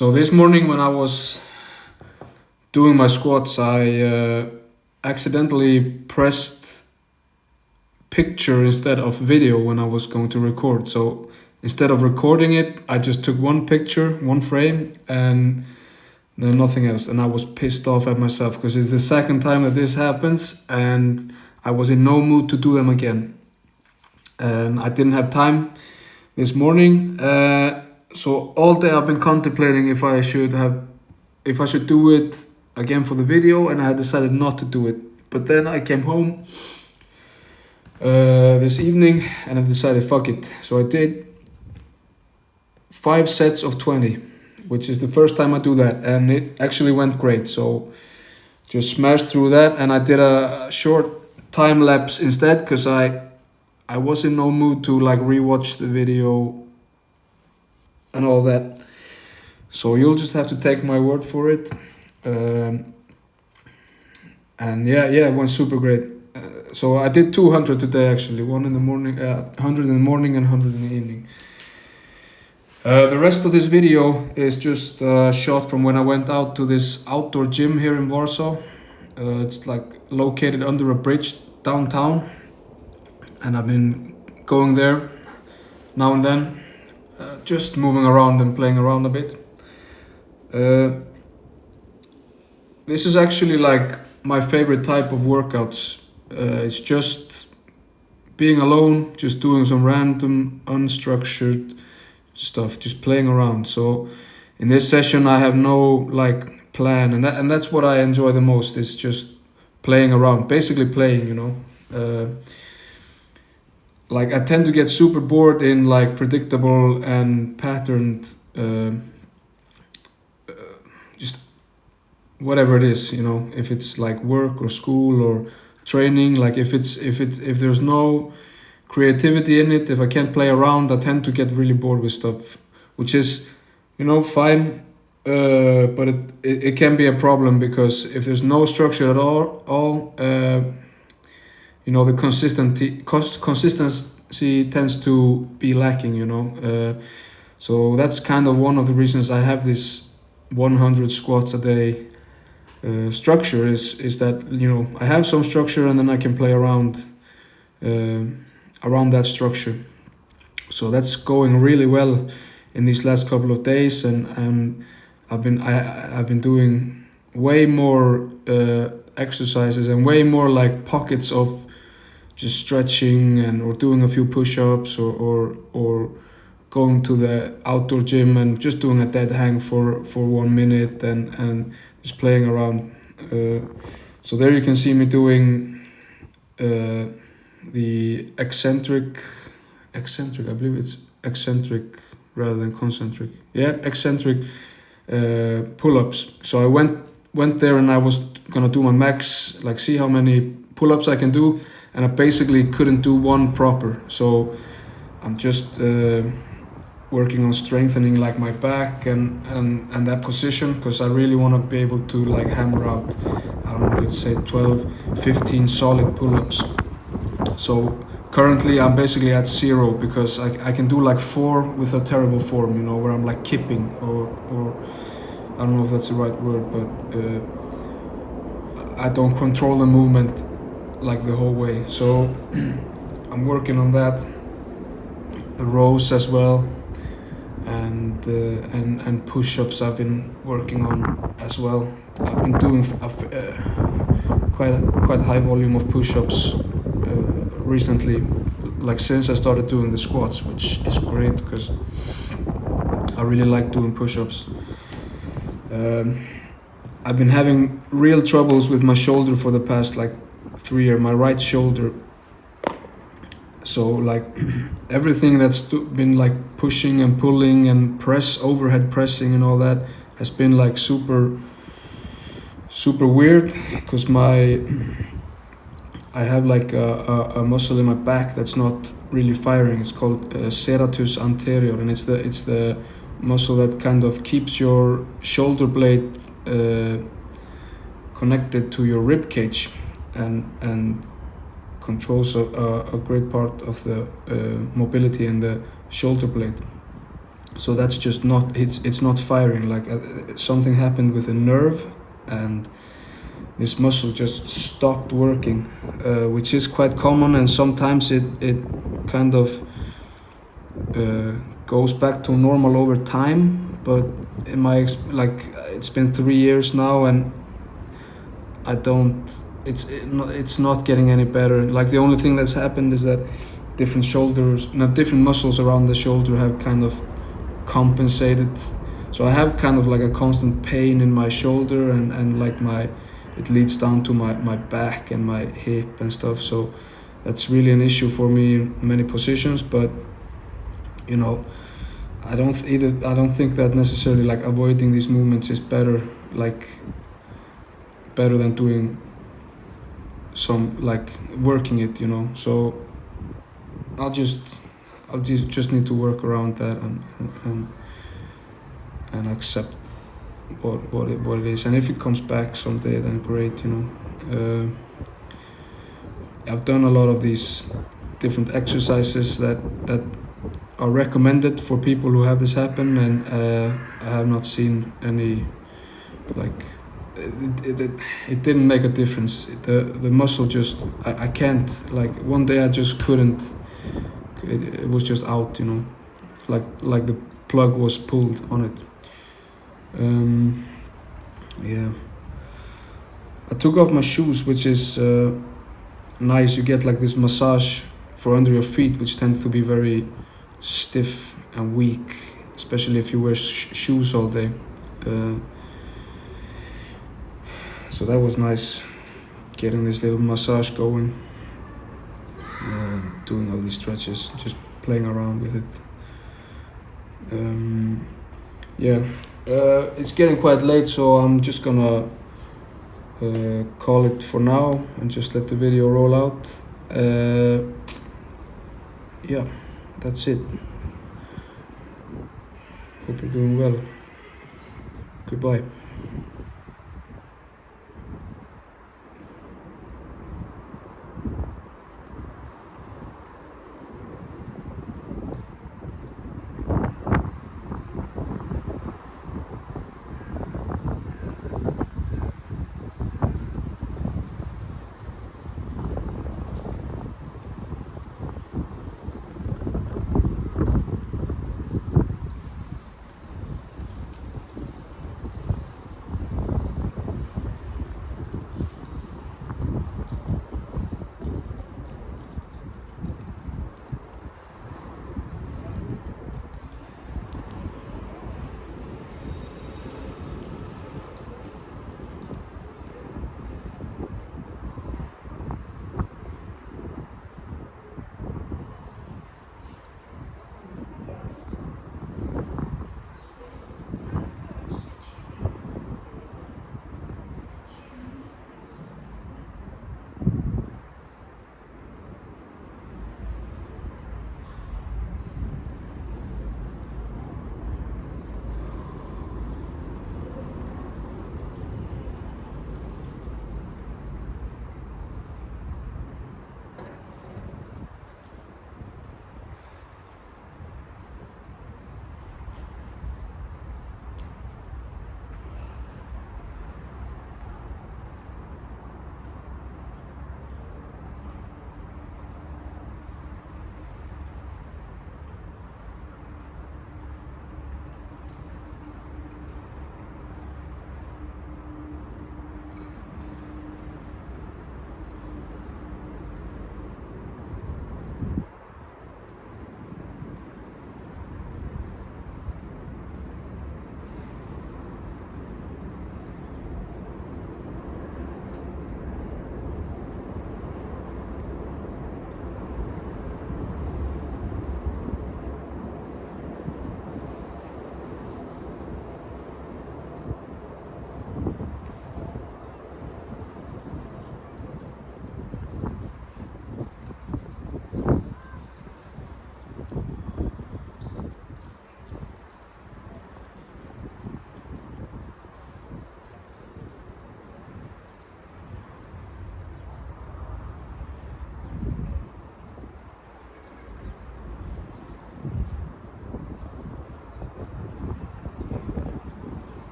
So this morning when I was doing my squats, I accidentally pressed picture instead of video when I was going to record. So instead of recording it, I just took one picture, one frame, and then nothing else. And I was pissed off at myself because it's the second time that this happens, and I was in no mood to do them again. And I didn't have time this morning. So all day I've been contemplating if I should do it again for the video, and I decided not to do it. But then I came home this evening and I decided fuck it. So I did 5 sets of 20, which is the first time I do that, and it actually went great. So just smashed through that, and I did a short time lapse instead because I was in no mood to like rewatch the video and all that. So you'll just have to take my word for it. And yeah, it went super great. So I did 200 today actually, 100 in the morning and 100 in the evening. The rest of this video is just shot from when I went out to this outdoor gym here in Warsaw. It's like located under a bridge downtown, and I've been going there now and then, just moving around and playing around a bit. This is actually like my favorite type of workouts. It's just being alone, just doing some random unstructured stuff, just playing around. So in this session I have no like plan, and that's what I enjoy the most, is just playing around, basically playing, you know. Like I tend to get super bored in like predictable and patterned just whatever it is, you know, if it's like work or school or training, like if there's no creativity in it, if I can't play around, I tend to get really bored with stuff, which is, you know, fine, but it can be a problem because if there's no structure at all, you know, the consistency tends to be lacking, you know. So that's kind of one of the reasons I have this 100 squats a day structure, is that, you know, I have some structure and then I can play around that structure. So that's going really well in these last couple of days, and I've been doing way more exercises and way more like pockets of just stretching or doing a few push-ups or going to the outdoor gym and just doing a dead hang for 1 minute and just playing around. So there you can see me doing the eccentric, I believe it's eccentric rather than concentric. Yeah, eccentric pull-ups. So I went there and I was gonna do my max, like see how many pull-ups I can do, and I basically couldn't do one proper. So I'm just working on strengthening like my back and that position, because I really want to be able to like hammer out, I don't know, let's say 12-15 solid pull-ups. So currently I'm basically at 0 because I can do like 4 with a terrible form, you know, where I'm like kipping or I don't know if that's the right word, but I don't control the movement like the whole way. So I'm working on that, the rows as well, and push-ups I've been working on as well. I've been doing quite a high volume of push-ups recently, like since I started doing the squats, which is great because I really like doing push-ups. I've been having real troubles with my shoulder for the past like 3 years, my right shoulder. So like everything that's been like pushing and pulling and overhead pressing and all that has been like super weird, because I have like a muscle in my back that's not really firing. It's called serratus anterior, and it's the muscle that kind of keeps your shoulder blade connected to your rib cage and controls a great part of the mobility in the shoulder blade. So that's just not, it's not firing. Like something happened with a nerve, and this muscle just stopped working, which is quite common, and sometimes it kind of goes back to normal over time. But in my like, it's been 3 years now, and I don't, it's not getting any better. Like the only thing that's happened is that different muscles around the shoulder have kind of compensated. So I have kind of like a constant pain in my shoulder, and like it leads down to my back and my hip and stuff. So that's really an issue for me in many positions. But you know, I don't think that necessarily like avoiding these movements is better than doing some like working it, you know. So I'll just need to work around that and accept what it is. And if it comes back someday, then great, you know. I've done a lot of these different exercises that are recommended for people who have this happen, and I have not seen any, like, it didn't make a difference. The muscle just, I can't, like one day I just couldn't, it was just out, you know, like the plug was pulled on it. Yeah, I took off my shoes, which is nice. You get like this massage for under your feet, which tends to be very stiff and weak, especially if you wear shoes all day. So that was nice, getting this little massage going, doing all these stretches, just playing around with it. Yeah, it's getting quite late, so I'm just gonna call it for now and just let the video roll out. Yeah, that's it. Hope you're doing well. Goodbye.